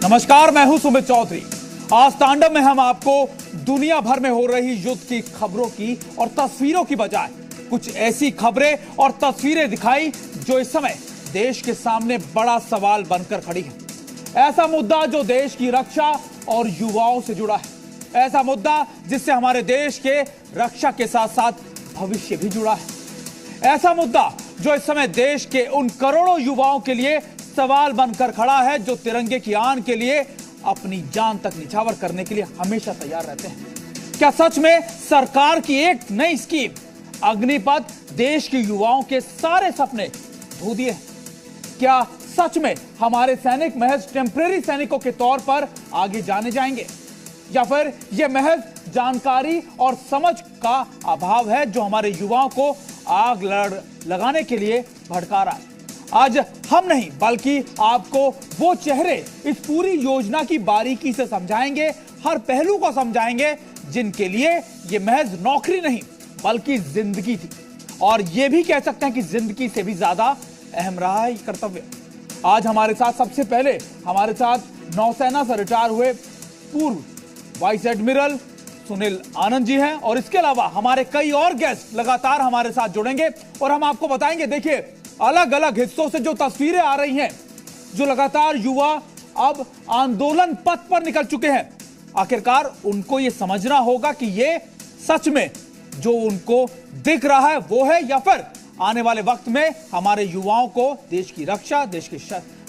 नमस्कार, मैं हूं सुमित चौधरी। आज तांडव में हम आपको दुनिया भर में हो रही युद्ध की खबरों की और तस्वीरों की बजाय कुछ ऐसी खबरें और तस्वीरें दिखाई जो इस समय देश के सामने बड़ा सवाल बनकर खड़ी है। ऐसा मुद्दा जो देश की रक्षा और युवाओं से जुड़ा है। ऐसा मुद्दा जिससे हमारे देश के रक्षा के साथ साथ भविष्य भी जुड़ा है। ऐसा मुद्दा जो इस समय देश के उन करोड़ों युवाओं के लिए सवाल बनकर खड़ा है जो तिरंगे की आन के लिए अपनी जान तक निछावर करने के लिए हमेशा तैयार रहते हैं। क्या सच में सरकार की एक नई स्कीम अग्निपथ देश के युवाओं के सारे सपने धो दिए? क्या सच में हमारे सैनिक महज टेम्परेरी सैनिकों के तौर पर आगे जाने जाएंगे, या फिर यह महज जानकारी और समझ का अभाव है जो हमारे युवाओं को आग लगाने के लिए भड़का रहा है? आज हम नहीं बल्कि आपको वो चेहरे इस पूरी योजना की बारीकी से समझाएंगे, हर पहलू को समझाएंगे जिनके लिए ये महज नौकरी नहीं बल्कि जिंदगी थी, और ये भी कह सकते हैं कि जिंदगी से भी ज्यादा अहम रहा है कर्तव्य। आज हमारे साथ सबसे पहले हमारे साथ नौसेना से रिटायर हुए पूर्व वाइस एडमिरल सुनील आनंद जी हैं, और इसके अलावा हमारे कई और गेस्ट लगातार हमारे साथ जुड़ेंगे और हम आपको बताएंगे। देखिए, अलग अलग हिस्सों से जो तस्वीरें आ रही हैं, जो लगातार युवा अब आंदोलन पथ पर निकल चुके हैं, आखिरकार उनको यह समझना होगा कि ये सच में जो उनको दिख रहा है वो है, या फिर आने वाले वक्त में हमारे युवाओं को देश की रक्षा, देश के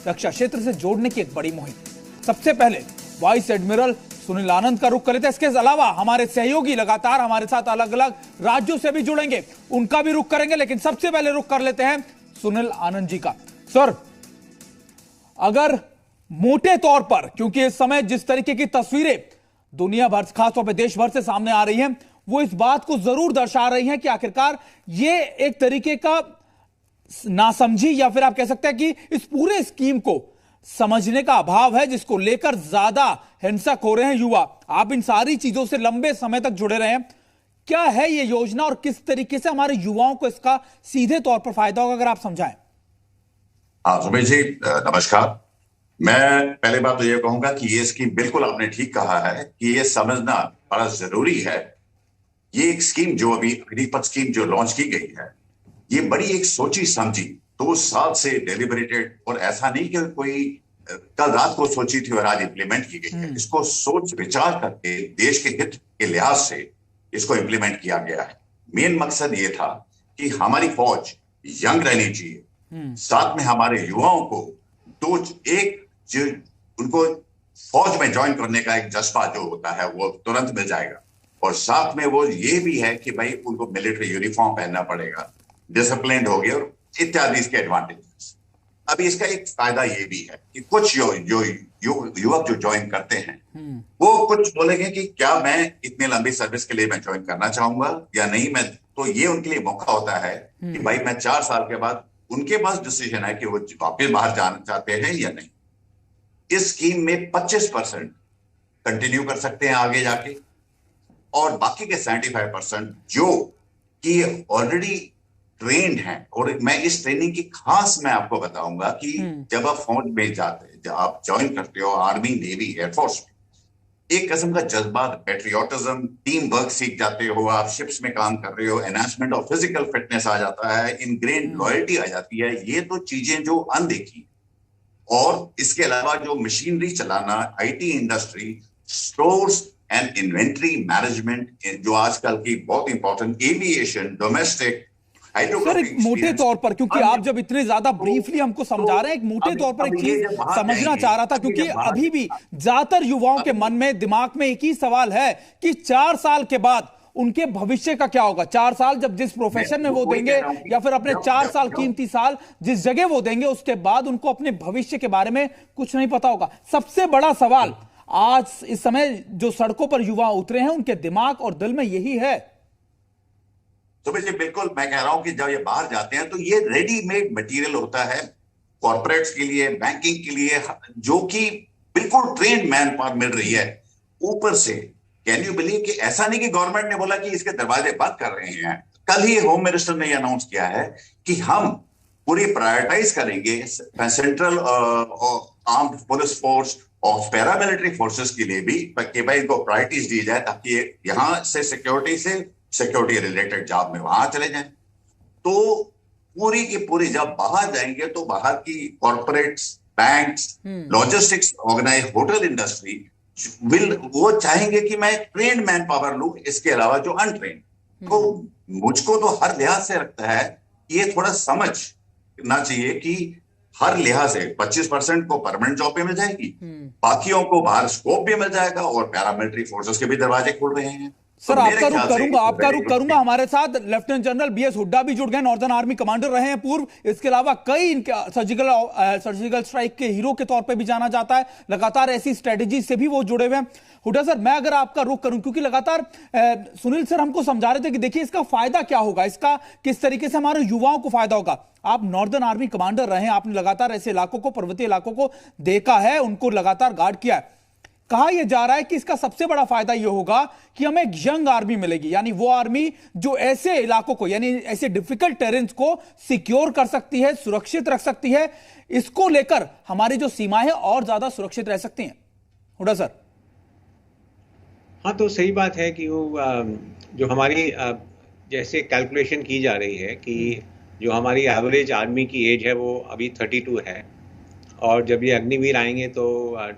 रक्षा क्षेत्र से जोड़ने की एक बड़ी मुहिम। सबसे पहले वाइस एडमिरल सुनील आनंद का रुख कर लेते हैं। इसके अलावा हमारे सहयोगी लगातार हमारे साथ अलग अलग राज्यों से भी जुड़ेंगे, उनका भी रुख करेंगे, लेकिन सबसे पहले रुख कर लेते हैं सुनील आनंद जी का। सर, अगर मोटे तौर पर, क्योंकि इस समय जिस तरीके की तस्वीरें दुनिया भर, खासतौर पर देश भर से सामने आ रही हैं, वो इस बात को जरूर दर्शा रही हैं कि आखिरकार ये एक तरीके का नासमझी, या फिर आप कह सकते हैं कि इस पूरे स्कीम को समझने का अभाव है, जिसको लेकर ज्यादा हिंसक हो रहे हैं युवा। आप इन सारी चीजों से लंबे समय तक जुड़े रहे हैं। क्या है ये योजना और किस तरीके से हमारे युवाओं को इसका सीधे तौर पर फायदा होगा, अगर आप समझाएं। हाँ सुमेश जी, नमस्कार। मैं पहले बात तो ये कहूंगा कि ये स्कीम, बिल्कुल आपने ठीक कहा है कि ये समझना बड़ा जरूरी है। ये एक स्कीम जो अभी अग्निपथ स्कीम जो लॉन्च की गई है, ये बड़ी एक सोची समझी 2 साल से डेलिबरेटेड, और ऐसा नहीं कि कोई कल रात को सोची थी और आज इंप्लीमेंट की गई है। इसको सोच विचार करके देश के हित के लिहाज से इसको इंप्लीमेंट किया गया है। मेन मकसद ये था कि हमारी फौज यंग रहनी चाहिए, साथ में हमारे युवाओं को उनको फौज में ज्वाइन करने का एक जज्बा जो होता है वो तुरंत मिल जाएगा, और साथ में वो ये भी है कि भाई उनको मिलिट्री यूनिफॉर्म पहनना पड़ेगा, डिसिप्लिन्ड हो गए और इत्यादि इसके एडवांटेजेस। अभी इसका एक फायदा ये भी है कि कुछ युवक जो ज्वाइन करते हैं वो कुछ बोलेंगे कि क्या मैं इतनी लंबी सर्विस के लिए मैं ज्वाइन करना चाहूंगा या नहीं। मैं तो ये उनके लिए मौका होता है कि भाई मैं 4 साल के बाद उनके पास डिसीजन है कि वो वापस बाहर जाना चाहते हैं या नहीं। इस स्कीम में 25% कंटिन्यू कर सकते हैं आगे जाके, और बाकी के 75% जो कि ऑलरेडी ट्रेंड हैं। और मैं इस ट्रेनिंग की खास मैं आपको बताऊंगा कि जब आप फौज में जाते हैं, जब आप ज्वाइन करते हो आर्मी, नेवी, एयरफोर्स में, एक किस्म का जज्बा, पेट्रियोटिज्म, टीम वर्क सीख जाते हो। आप शिप्स में काम कर रहे हो, एनहांसमेंट ऑफ फिजिकल फिटनेस आ जाता है, इनग्रेन्ड लॉयल्टी आ जाती है। ये तो चीजें जो अनदेखी। और इसके अलावा जो मशीनरी चलाना, IT industry, stores and inventory management, जो आजकल की बहुत इंपॉर्टेंट, एविएशन, डोमेस्टिक। सर, एक मोटे तौर पर, क्योंकि आप जब इतने ज्यादा ब्रीफली हमको समझा रहे हैं, एक मोटे तौर पर एक चीज समझना चाह रहा था, क्योंकि अभी भी ज्यादातर युवाओं के मन में, दिमाग में एक ही सवाल है कि 4 साल के बाद उनके भविष्य का क्या होगा। 4 साल जब जिस प्रोफेशन में वो देंगे, या फिर अपने 4 साल कीमती साल जिस जगह वो देंगे, उसके बाद उनको अपने भविष्य के बारे में कुछ नहीं पता होगा। सबसे बड़ा सवाल आज इस समय जो सड़कों पर युवा उतरे हैं, उनके दिमाग और दिल में यही है। तो बिल्कुल मैं कह रहा हूं कि जब ये बाहर जाते हैं तो ये रेडीमेड मटेरियल होता है कॉर्पोरेट्स के लिए, बैंकिंग के लिए, जो कि बिल्कुल ट्रेंड मैन पावर मिल रही है ऊपर से। कैन यू बिलीव कि ऐसा नहीं कि गवर्नमेंट ने बोला कि इसके दरवाजे बंद कर रहे हैं। कल ही होम मिनिस्टर ने अनाउंस किया है कि हम पूरी प्रायोरिटाइज करेंगे सेंट्रल आर्म्ड पुलिस फोर्स और पैरामिलिट्री फोर्सेस के लिए भी कि भाई इनको प्रायोरिटीज दी जाए ताकि यहां से सिक्योरिटी रिलेटेड जॉब में वहां चले जाएं। तो पूरी की पूरी जब बाहर जाएंगे तो बाहर की corporates, banks, logistics organise, hotel industry वो चाहेंगे कि मैं ट्रेन्ड मैन पावर लूं इसके अलावा जो अनट्रेन्ड। तो मुझको तो हर लिहाज से लगता है कि ये थोड़ा समझना चाहिए कि हर लिहाज से 25% को परमानेंट जॉब पे मिल जाएगी, बाकियों को बाहर स्कोप भी मिल जाएगा और पैरामिलिट्री फोर्सेस के भी दरवाजे खुल रहे हैं। सर तो आपका रुख करूंगा। हमारे साथ लेफ्टिनेंट जनरल बीएस हुड्डा भी जुड़ गए, नॉर्दर्न आर्मी कमांडर रहे हैं पूर्व। इसके अलावा कई इनके सर्जिकल स्ट्राइक के हीरो के तौर पे भी जाना जाता है। लगातार ऐसी स्ट्रेटेजी से भी वो जुड़े हुए हैं। हुड्डा सर, मैं अगर आपका रुख करूं, क्योंकि लगातार सुनील सर हमको समझा रहे थे कि देखिए इसका फायदा क्या होगा, इसका किस तरीके से हमारे युवाओं को फायदा होगा। आप नॉर्दर्न आर्मी कमांडर रहे हैं, आपने लगातार ऐसे इलाकों को, पर्वतीय इलाकों को देखा है, उनको लगातार गार्ड किया है। कहा यह जा रहा है कि इसका सबसे बड़ा फायदा यह होगा कि हमें एक यंग आर्मी मिलेगी, यानी वो आर्मी जो ऐसे इलाकों को, यानी ऐसे डिफिकल्ट टेरेंस को सिक्योर कर सकती है, सुरक्षित रख सकती है। इसको लेकर हमारी जो सीमाएं हैं और ज्यादा सुरक्षित रह सकती हैं। हुड्डा सर। हाँ, तो सही बात है कि वो जो हमारी जैसे कैलकुलेशन की जा रही है कि जो हमारी एवरेज आर्मी की एज है वो अभी 32 है, और जब ये अग्निवीर आएंगे तो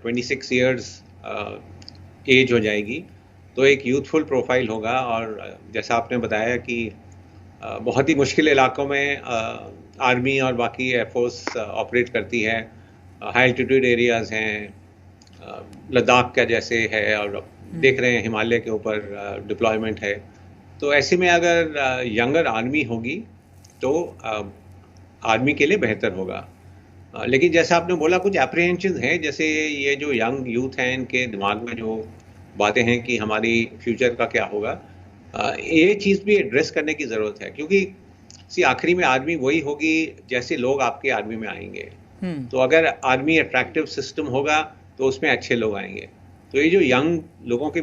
26 इयर्स एज हो जाएगी। तो एक यूथफुल प्रोफाइल होगा। और जैसा आपने बताया कि बहुत ही मुश्किल इलाकों में आर्मी और बाकी एयरफोर्स ऑपरेट करती है। हाई एल्टीट्यूड एरियाज हैं, लद्दाख का जैसे है, और देख रहे हैं हिमालय के ऊपर डिप्लॉयमेंट है। तो ऐसे में अगर यंगर आर्मी होगी तो आर्मी के लिए बेहतर होगा। लेकिन जैसा आपने बोला, कुछ एप्रीहेंशन है, जैसे ये जो यंग यूथ हैं इनके दिमाग में जो बातें हैं कि हमारी फ्यूचर का क्या होगा, ये चीज़ भी एड्रेस करने की ज़रूरत है। क्योंकि आखिरी में आर्मी वही होगी जैसे लोग आपके आर्मी में आएंगे। तो अगर आर्मी अट्रैक्टिव सिस्टम होगा तो उसमें अच्छे लोग आएंगे। तो ये जो यंग लोगों के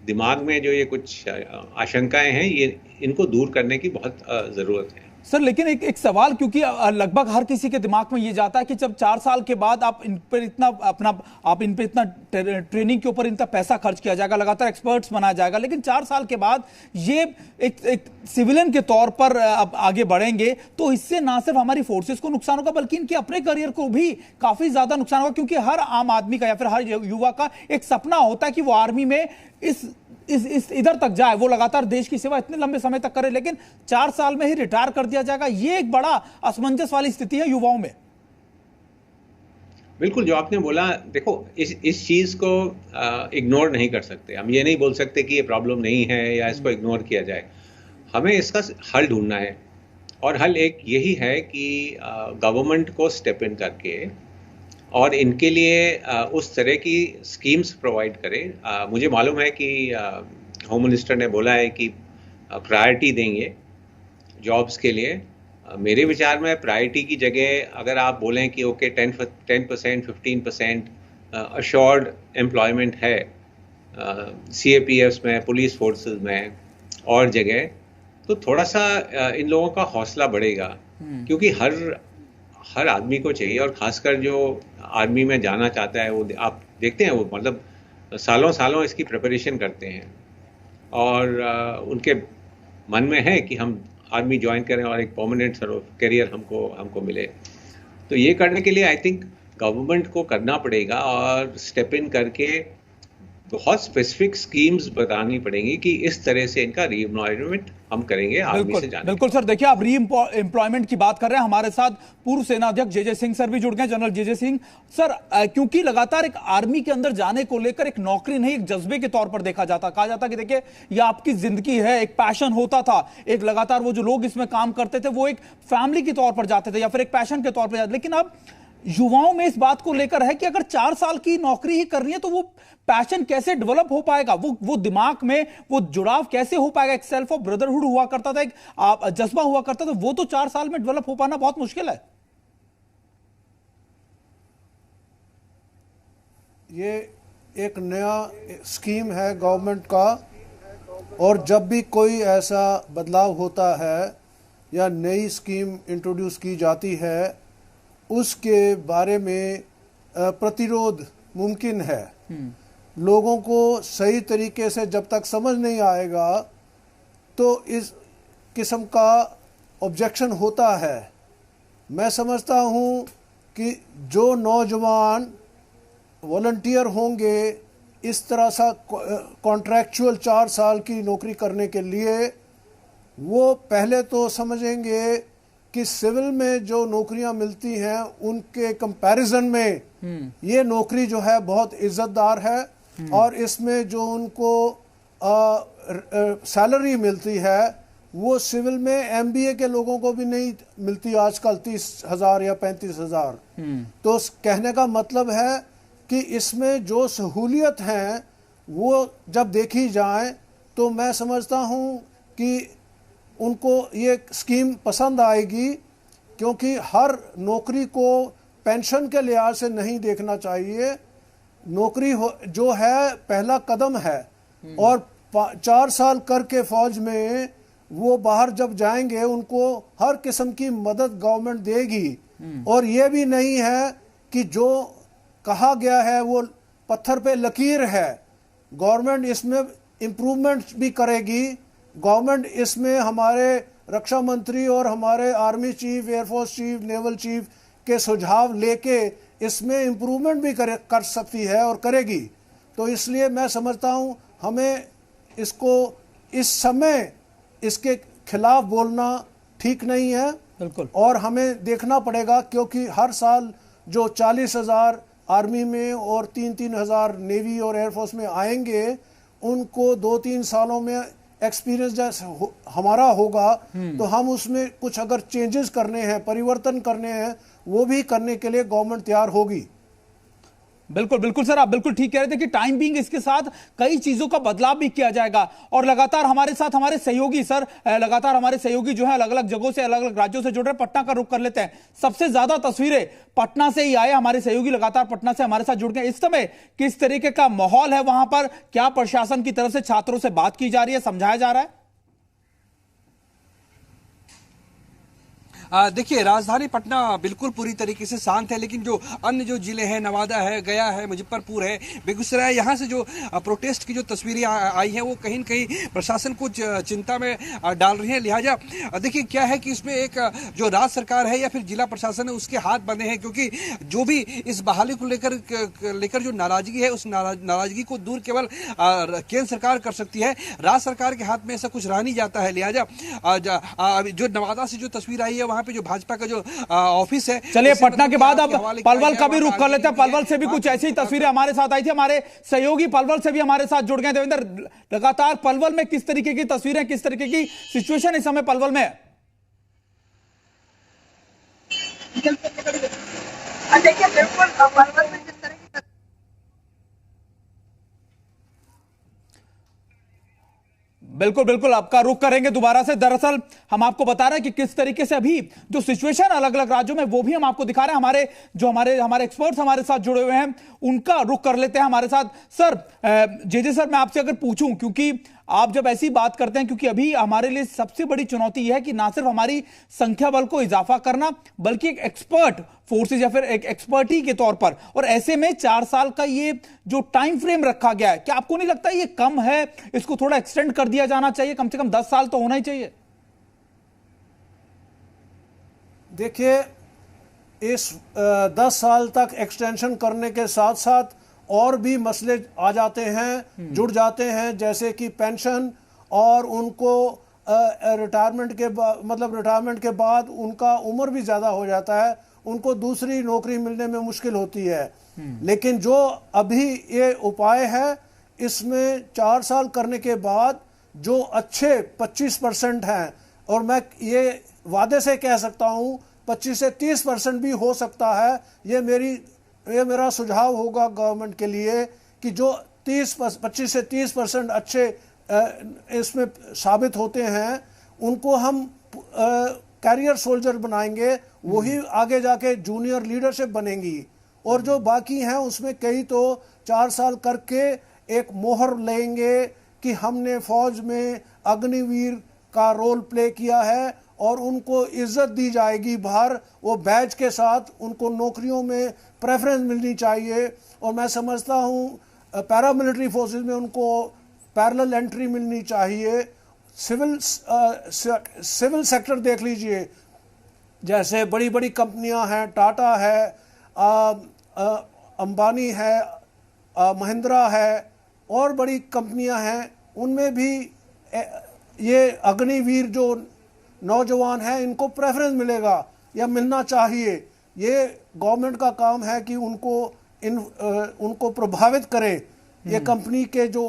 दिमाग में जो ये कुछ आशंकाएं हैं, ये इनको दूर करने की बहुत ज़रूरत है। सर लेकिन एक सवाल, क्योंकि लगभग हर किसी के दिमाग में ये जाता है कि जब 4 साल के बाद आप इन पर इतना ट्रेनिंग के ऊपर इतना पैसा खर्च किया जाएगा, लगातार एक्सपर्ट्स बनाया जाएगा, लेकिन 4 साल के बाद ये एक सिविलियन के तौर पर अब आगे बढ़ेंगे, तो इससे ना सिर्फ हमारी फोर्सेस को नुकसान होगा बल्कि इनके अपने करियर को भी काफी ज्यादा नुकसान होगा। क्योंकि हर आम आदमी का या फिर हर युवा का एक सपना होता है कि वो आर्मी में इस इधर तक जाए, वो लगातार देश की सेवा इतने लंबे समय तक करे, लेकिन 4 साल में ही रिटायर कर दिया जाएगा। ये एक बड़ा असमंजस वाली स्थिति है युवाओं में। बिल्कुल, जो आपने बोला, देखो इस चीज को इग्नोर नहीं कर सकते। हम ये नहीं बोल सकते कि ये प्रॉब्लम नहीं है या इसको इग्नोर किया जाए। हमें इसका हल ढूंढना है, और हल एक यही है कि गवर्नमेंट को स्टेप इन करके और इनके लिए उस तरह की स्कीम्स प्रोवाइड करें। मुझे मालूम है कि होम मिनिस्टर ने बोला है कि प्रायोरिटी देंगे जॉब्स के लिए। मेरे विचार में प्रायोरिटी की जगह अगर आप बोलें कि ओके 10%, 15% अश्योर्ड एम्प्लॉयमेंट है CAPFs में, पुलिस फोर्सेस में और जगह, तो थोड़ा सा इन लोगों का हौसला बढ़ेगा। क्योंकि हर आदमी को चाहिए, और खासकर जो आर्मी में जाना चाहता है, वो आप देखते हैं वो मतलब सालों सालों इसकी प्रिपरेशन करते हैं, और उनके मन में है कि हम आर्मी ज्वाइन करें और एक परमानेंट करियर हमको मिले। तो ये करने के लिए आई थिंक गवर्नमेंट को करना पड़ेगा और स्टेप इन करके बहुत स्पेसिफिक स्कीम्स बतानी पड़ेंगी कि इस तरह से इनका रीएम्प्लॉयमेंट हम करेंगे आर्मी से जाने। बिल्कुल सर, देखिए आप रीएम्प्लॉयमेंट की बात कर रहे हैं, हमारे साथ पूर्व सेना अध्यक्ष जे सिंह सर भी जुड़ गए, जनरल जे सिंह सर। क्योंकि लगातार एक आर्मी के अंदर जाने को लेकर एक नौकरी नहीं, एक जज्बे के तौर पर देखा जाता, कहा जाता कि देखिए ये आपकी जिंदगी है, एक पैशन होता था, एक लगातार वो जो लोग इसमें काम करते थे वो एक फैमिली के तौर पर जाते थे या फिर एक पैशन के तौर पर जाते। लेकिन अब युवाओं में इस बात को लेकर है कि अगर 4 साल की नौकरी ही करनी है तो वो पैशन कैसे डेवलप हो पाएगा, वो दिमाग में वो जुड़ाव कैसे हो पाएगा। एक सेल्फ ऑफ ब्रदरहुड हुआ करता था, एक जज्बा हुआ करता था, वो तो 4 साल में डेवलप हो पाना बहुत मुश्किल है। ये एक नया स्कीम है गवर्नमेंट का, और जब भी कोई ऐसा बदलाव होता है या नई स्कीम इंट्रोड्यूस की जाती है, उसके बारे में प्रतिरोध मुमकिन है। लोगों को सही तरीके से जब तक समझ नहीं आएगा तो इस किस्म का ऑब्जेक्शन होता है। मैं समझता हूँ कि जो नौजवान वॉलंटियर होंगे इस तरह सा कॉन्ट्रैक्चुअल 4 साल की नौकरी करने के लिए, वो पहले तो समझेंगे कि सिविल में जो नौकरियां मिलती हैं उनके कंपैरिजन में ये नौकरी जो है बहुत इज्जतदार है, और इसमें जो उनको सैलरी मिलती है वो सिविल में एमबीए के लोगों को भी नहीं मिलती आजकल 30,000 या 35,000। तो कहने का मतलब है कि इसमें जो सहूलियत हैं वो जब देखी जाए तो मैं समझता हूँ कि उनको ये स्कीम पसंद आएगी, क्योंकि हर नौकरी को पेंशन के लिहाज से नहीं देखना चाहिए। नौकरी जो है पहला कदम है, और 4 साल करके फौज में वो बाहर जब जाएंगे उनको हर किस्म की मदद गवर्नमेंट देगी। और ये भी नहीं है कि जो कहा गया है वो पत्थर पे लकीर है। गवर्नमेंट इसमें इम्प्रूवमेंट भी करेगी। गवर्नमेंट इसमें हमारे रक्षा मंत्री और हमारे army chief, air force chief, naval chief के सुझाव लेके इसमें इम्प्रूवमेंट भी कर सकती है और करेगी। तो इसलिए मैं समझता हूँ हमें इसको इस समय इसके खिलाफ बोलना ठीक नहीं है। बिल्कुल। और हमें देखना पड़ेगा, क्योंकि हर साल जो 40,000 आर्मी में और 3-3 हज़ार नेवी और एयरफोर्स में आएंगे, उनको 2-3 सालों में एक्सपीरियंस जैसे हमारा होगा, तो हम उसमें कुछ अगर चेंजेस करने हैं, परिवर्तन करने हैं, वो भी करने के लिए गवर्नमेंट तैयार होगी। बिल्कुल बिल्कुल सर, आप बिल्कुल ठीक कह रहे थे कि टाइम बीइंग इसके साथ कई चीजों का बदलाव भी किया जाएगा। और लगातार हमारे साथ हमारे सहयोगी सर, लगातार हमारे सहयोगी जो है अलग अलग जगहों से, अलग अलग राज्यों से जुड़ रहे, पटना का रुख कर लेते हैं। सबसे ज्यादा तस्वीरें पटना से ही आए, हमारे सहयोगी लगातार पटना से हमारे साथ जुड़ गए। इस समय किस तरीके का माहौल है वहां पर? क्या प्रशासन की तरफ से छात्रों से बात की जा रही है, समझाया जा रहा है? देखिए, राजधानी पटना बिल्कुल पूरी तरीके से शांत है, लेकिन जो अन्य जो जिले हैं, नवादा है, गया है, मुजफ्फरपुर है, बेगूसराय, यहाँ से जो प्रोटेस्ट की जो तस्वीरें आई हैं वो कहीं न कहीं प्रशासन को चिंता में डाल रही हैं। लिहाजा देखिए क्या है कि इसमें एक जो राज्य सरकार है या फिर जिला प्रशासन है उसके हाथ बंधे हैं, क्योंकि जो भी इस बहाली को लेकर जो नाराजगी है उस नाराजगी को दूर केवल केंद्र सरकार कर सकती है। राज्य सरकार के हाथ में ऐसा कुछ रह नहीं जाता है। लिहाजा जो नवादा से जो तस्वीर आई है वहां पे जो भाजपा का जो ऑफिस है, चलिए पटना के बाद अब पलवल का भी रुख कर लेते हैं। पलवल से भी कुछ ऐसी तस्वीरें हमारे साथ आई थी, हमारे सहयोगी पलवल से भी हमारे साथ जुड़ गए। देवेंद्र, लगातार पलवल में किस तरीके की तस्वीरें, किस तरीके की सिचुएशन इस समय पलवल में है? देखिए बिल्कुल पलवल में जिस तरह की बिल्कुल बिल्कुल आपका रुख करेंगे दोबारा से। दरअसल हम आपको बता रहे हैं कि किस तरीके से अभी जो सिचुएशन अलग अलग राज्यों में वो भी हम आपको दिखा रहे हैं। हमारे एक्सपर्ट्स हमारे साथ जुड़े हुए हैं, उनका रुख कर लेते हैं हमारे साथ। सर, जे सर, मैं आपसे अगर पूछूं, क्योंकि आप जब ऐसी बात करते हैं, क्योंकि अभी हमारे लिए सबसे बड़ी चुनौती यह है कि ना सिर्फ हमारी संख्या बल को इजाफा करना, बल्कि एक एक्सपर्ट फोर्सेज या फिर एक एक्सपर्टी के तौर पर, और ऐसे में 4 साल का ये जो टाइम फ्रेम रखा गया है, क्या आपको नहीं लगता ये कम है? इसको थोड़ा एक्सटेंड कर दिया जाना चाहिए, कम से कम 10 साल तो होना ही चाहिए। देखिए, इस 10 साल तक एक्सटेंशन करने के साथ साथ और भी मसले आ जाते हैं, जुड़ जाते हैं, जैसे कि पेंशन, और उनको रिटायरमेंट के बाद उनका उम्र भी ज़्यादा हो जाता है, उनको दूसरी नौकरी मिलने में मुश्किल होती है। लेकिन जो अभी ये उपाय है, इसमें 4 साल करने के बाद जो अच्छे 25% हैं, और मैं ये वादे से कह सकता हूँ 25 से 30% भी हो सकता है, ये मेरा सुझाव होगा गवर्नमेंट के लिए, कि जो 25 से 30% अच्छे इसमें साबित होते हैं, उनको हम कैरियर सोल्जर बनाएंगे, वही आगे जाके जूनियर लीडरशिप बनेंगी। और जो बाकी हैं उसमें कई तो 4 साल करके एक मोहर लेंगे कि हमने फौज में अग्निवीर का रोल प्ले किया है और उनको इज्जत दी जाएगी बाहर, वो बैच के साथ उनको नौकरियों में प्रेफरेंस मिलनी चाहिए। और मैं समझता हूँ पैरामिलिट्री फोर्सेस में उनको पैरेलल एंट्री मिलनी चाहिए। सिविल सेक्टर देख लीजिए, जैसे बड़ी बड़ी कंपनियां हैं, टाटा है, अंबानी है, महिंद्रा है और बड़ी कंपनियां हैं, उनमें भी ये अग्निवीर जो नौजवान हैं इनको प्रेफरेंस मिलेगा या मिलना चाहिए। ये गवर्नमेंट का काम है कि उनको प्रभावित करें। ये कंपनी के जो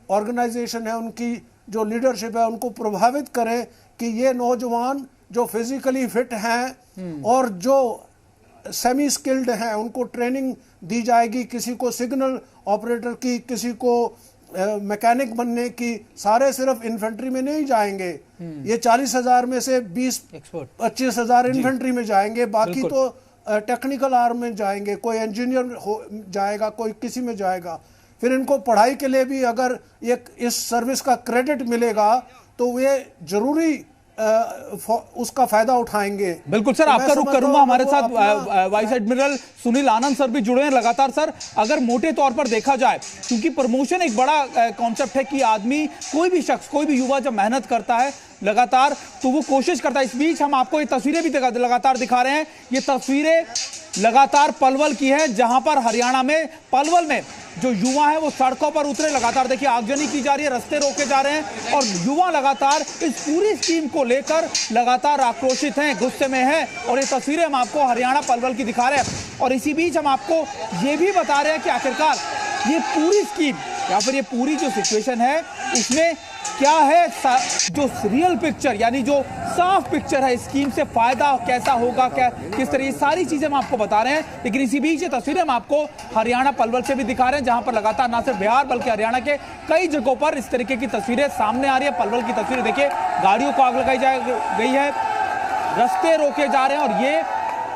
ऑर्गेनाइजेशन है, उनकी जो लीडरशिप है, उनको प्रभावित करें कि ये नौजवान जो फिजिकली फिट हैं और जो सेमी स्किल्ड हैं उनको ट्रेनिंग दी जाएगी। किसी को सिग्नल ऑपरेटर की, किसी को मैकेनिक बनने की, सारे सिर्फ इन्फेंट्री में नहीं जाएंगे। ये 40,000 में से 20-25,000 इन्फेंट्री में जाएंगे, बाकी तो टेक्निकल आर्म में जाएंगे। कोई इंजीनियर जाएगा, कोई किसी में जाएगा। फिर इनको पढ़ाई के लिए भी अगर इस सर्विस का क्रेडिट मिलेगा तो वे जरूरी उसका फायदा उठाएंगे। बिल्कुल सर, आपका रुख करूंगा। हमारे साथ वाइस एडमिरल सुनील आनंद सर भी जुड़े हैं लगातार। सर, अगर मोटे तौर पर देखा जाए, क्योंकि प्रमोशन एक बड़ा कॉन्सेप्ट है कि आदमी, कोई भी शख्स, कोई भी युवा जब मेहनत करता है लगातार तो वो कोशिश करता है। इस बीच हम आपको ये तस्वीरें भी लगातार दिखा रहे हैं। ये तस्वीरें लगातार पलवल की है, जहां पर हरियाणा में पलवल में जो युवा है वो सड़कों पर उतरे। लगातार देखिए आगजनी की जा रही है, रास्ते रोके जा रहे हैं और युवा लगातार इस पूरी स्कीम को लेकर लगातार आक्रोशित हैं, गुस्से में हैं। और ये तस्वीरें हम आपको हरियाणा पलवल की दिखा रहे हैं। और इसी बीच हम आपको ये भी बता रहे हैं कि आखिरकार ये पूरी स्कीम या फिर ये पूरी जो सिचुएशन है इसमें क्या है, जो रियल पिक्चर यानी जो साफ पिक्चर है स्कीम से, फायदा कैसा होगा, क्या किस तरह, ये सारी चीजें हम आपको बता रहे हैं। लेकिन इसी बीच ये तस्वीरें हम आपको हरियाणा पलवल से भी दिखा रहे हैं, जहां पर लगातार ना सिर्फ बिहार बल्कि हरियाणा के कई जगहों पर इस तरीके की तस्वीरें सामने आ रही है। पलवल की तस्वीरें देखिए, गाड़ियों को आग लगाई गई है, रास्ते रोके जा रहे हैं और ये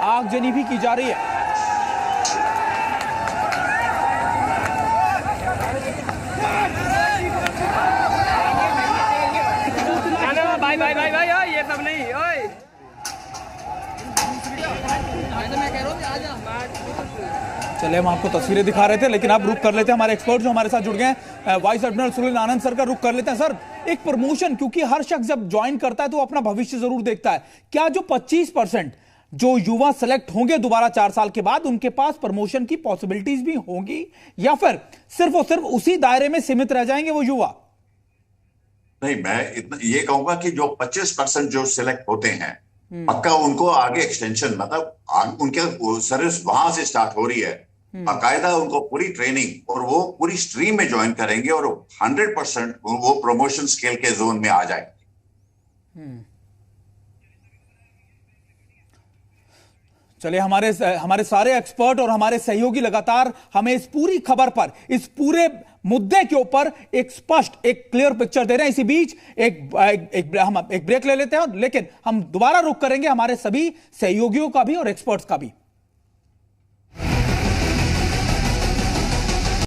आगजनी भी की जा रही है। भाई ये सब नहीं। ओए चले, हम आपको तस्वीरें दिखा रहे थे, लेकिन आप रुक कर लेते हैं। हमारे एक्सपर्ट जो हमारे साथ जुड़ गए हैं, वाइस एडमिरल सुनील आनंद सर का रुक कर लेते हैं। सर, एक प्रमोशन, क्योंकि हर शख्स जब ज्वाइन करता है तो अपना भविष्य जरूर देखता है। क्या जो 25% जो युवा सेलेक्ट होंगे दोबारा 4 साल के बाद, उनके पास प्रमोशन की पॉसिबिलिटीज भी होंगी या फिर सिर्फ और सिर्फ उसी दायरे में सीमित रह जाएंगे वो युवा? नहीं, मैं इतना ये कहूंगा कि जो 25% जो सिलेक्ट होते हैं, पक्का उनको आगे एक्सटेंशन, मतलब उनके सर्विस वहां से स्टार्ट हो रही है, बाकायदा उनको पूरी ट्रेनिंग और वो पूरी स्ट्रीम में ज्वाइन करेंगे और 100% वो प्रमोशन स्केल के जोन में आ जाएंगे। चलिए, हमारे सारे एक्सपर्ट और हमारे सहयोगी लगातार हमें इस पूरी खबर पर, इस पूरे मुद्दे के ऊपर एक स्पष्ट, एक क्लियर पिक्चर दे रहे हैं। इसी बीच हम एक ब्रेक ले लेते हैं, लेकिन हम दोबारा रुख करेंगे हमारे सभी सहयोगियों का भी और एक्सपर्ट्स का भी।